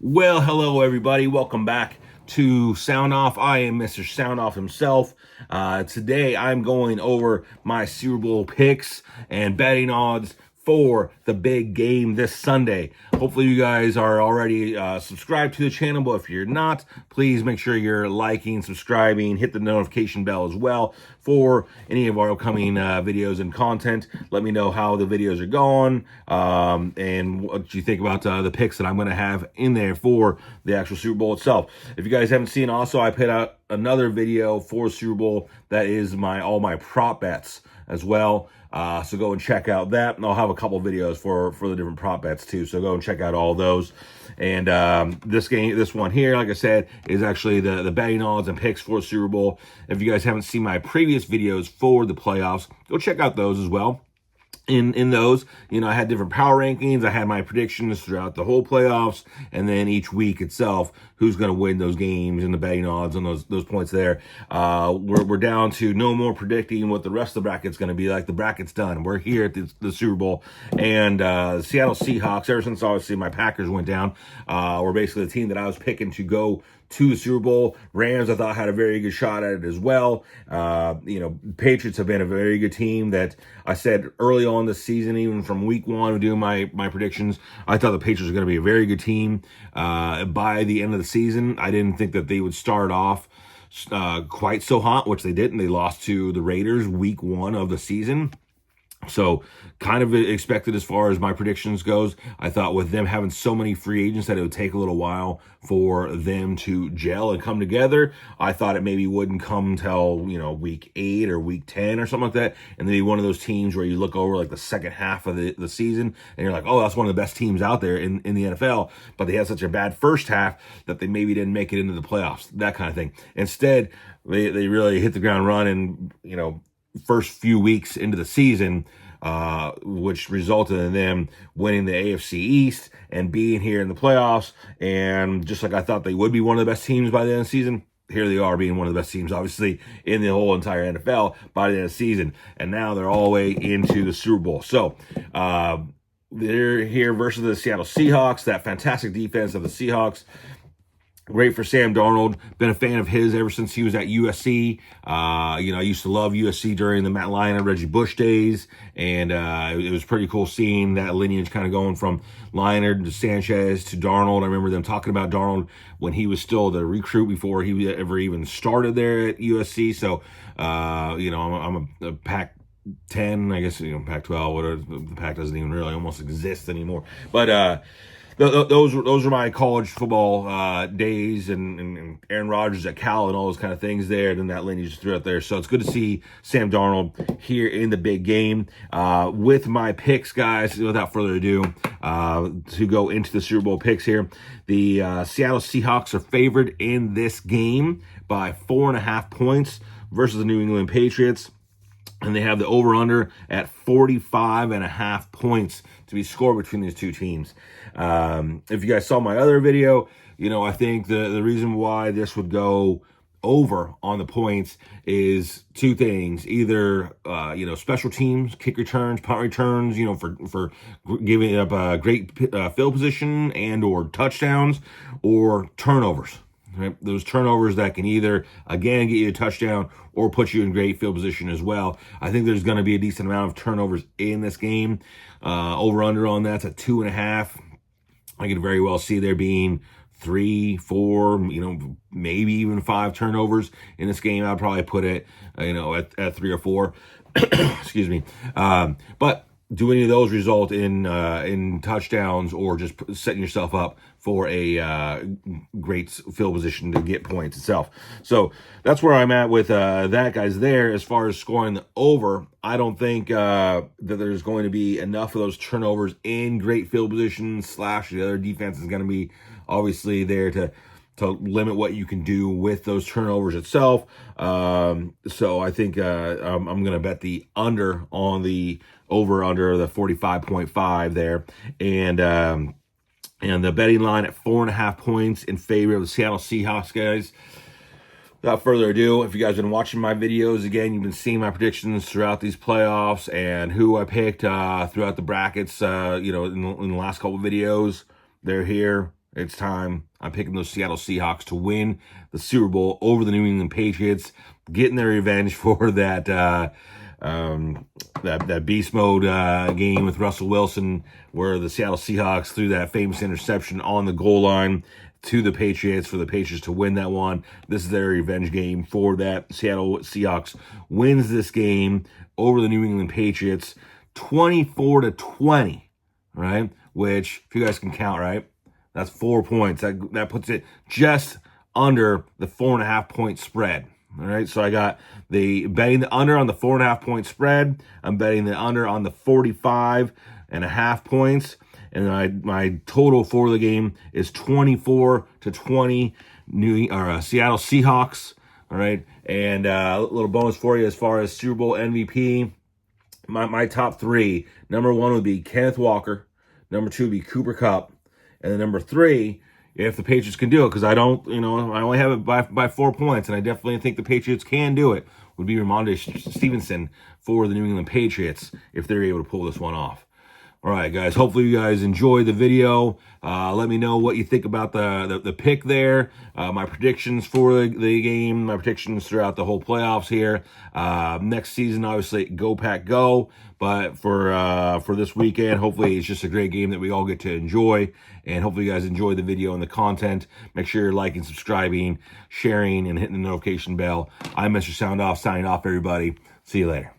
Well, hello everybody. Welcome back to Sound Off. I am Mr. Sound Off himself. Today I'm going over my Super Bowl picks and betting odds for the big game this Sunday. Hopefully you guys are already subscribed to the channel, but if you're not, please make sure you're liking, subscribing, hit the notification bell as well for any of our upcoming videos and content. Let me know how the videos are going and what you think about the picks that I'm going to have in there for the actual Super Bowl itself. If you guys haven't seen, also I put out another video for Super Bowl that is all my prop bets as well. So go and check out that, and I'll have a couple videos for the different prop bets too. So go and check out all those. And this one here, like I said, is actually the betting odds and picks for Super Bowl. If you guys haven't seen my previous videos for the playoffs, go check out those as well. In those, I had different power rankings. I had my predictions throughout the whole playoffs, and then each week itself, who's going to win those games and the betting odds and those points there. We're down to no more predicting what the rest of the bracket's going to be like. The bracket's done. We're here at the Super Bowl, and the Seattle Seahawks, ever since obviously my Packers went down, were basically the team that I was picking to go to the Super Bowl. Rams, I thought, had a very good shot at it as well. Patriots have been a very good team that I said early on this season, even from week one, doing my predictions, I thought the Patriots were going to be a very good team by the end of the season. I didn't think that they would start off quite so hot, which they didn't. They lost to the Raiders week one of the season. So kind of expected as far as my predictions goes. I thought with them having so many free agents that it would take a little while for them to gel and come together. I thought it maybe wouldn't come till, week 8 or week 10 or something like that. And then be one of those teams where you look over like the second half of the season and you're like, oh, that's one of the best teams out there in the NFL. But they had such a bad first half that they maybe didn't make it into the playoffs, that kind of thing. Instead, they really hit the ground running, first few weeks into the season, which resulted in them winning the AFC East and being here in the playoffs. And just like I thought they would be one of the best teams by the end of the season, here they are being one of the best teams, obviously, in the whole entire NFL by the end of the season. And now they're all the way into the Super Bowl. So, they're here versus the Seattle Seahawks, that fantastic defense of the Seahawks. Great for Sam Darnold. Been a fan of his ever since he was at USC. I used to love USC during the Matt Leinart, Reggie Bush days, and it was pretty cool seeing that lineage kind of going from Leinart to Sanchez to Darnold. I remember them talking about Darnold when he was still the recruit before he ever even started there at USC. So, I'm a Pac-10, I guess, Pac-12, whatever. The Pac doesn't even really almost exist anymore. But those are my college football days, and Aaron Rodgers at Cal and all those kind of things there, and then that lineage throughout there. So it's good to see Sam Darnold here in the big game. With my picks, guys, without further ado, to go into the Super Bowl picks here, the Seattle Seahawks are favored in this game by 4.5 points versus the New England Patriots. And they have the over-under at 45.5 points to be scored between these two teams. If you guys saw my other video, I think the reason why this would go over on the points is two things. Either, special teams, kick returns, punt returns, for giving up a great field position and or touchdowns, or turnovers. Right? Those turnovers that can either, again, get you a touchdown or put you in great field position as well. I think there's going to be a decent amount of turnovers in this game. Over-under on that's at 2.5. I could very well see there being 3, 4, maybe even 5 turnovers in this game. I'd probably put it, at 3 or 4. Excuse me. But do any of those result in touchdowns or just setting yourself up for a great field position to get points itself? So that's where I'm at with that, guys. There, as far as scoring the over, I don't think that there's going to be enough of those turnovers in great field positions / the other defense is going to be obviously there to limit what you can do with those turnovers itself. So I think I'm going to bet the under on the over-under the 45.5 there. And the betting line at 4.5 points in favor of the Seattle Seahawks, guys. Without further ado, if you guys have been watching my videos, again, you've been seeing my predictions throughout these playoffs and who I picked throughout the brackets, in the last couple of videos. They're here. It's time. I'm picking those Seattle Seahawks to win the Super Bowl over the New England Patriots, getting their revenge for that that beast mode game with Russell Wilson, where the Seattle Seahawks threw that famous interception on the goal line to the Patriots for the Patriots to win that one. This is their revenge game for that. Seattle Seahawks wins this game over the New England Patriots 24-20, right? Which, if you guys can count, right? That's 4 points. That puts it just under the 4.5 point spread. All right, so I got the betting the under on the 4.5 point spread. I'm betting the under on the 45.5 points, and my total for the game is 24-20 Seattle Seahawks. All right, and a little bonus for you as far as Super Bowl MVP. My top three: number one would be Kenneth Walker, number two would be Cooper Kupp, and then number three, if the Patriots can do it, because I only have it by 4 points, and I definitely think the Patriots can do it, would be Rhamondre Stevenson for the New England Patriots if they're able to pull this one off. All right, guys, hopefully you guys enjoyed the video. Let me know what you think about the pick there, my predictions for the game, my predictions throughout the whole playoffs here. Next season, obviously, go Pack go. But for this weekend, hopefully it's just a great game that we all get to enjoy. And hopefully you guys enjoy the video and the content. Make sure you're liking, subscribing, sharing, and hitting the notification bell. I'm Mr. Sound Off, signing off, everybody. See you later.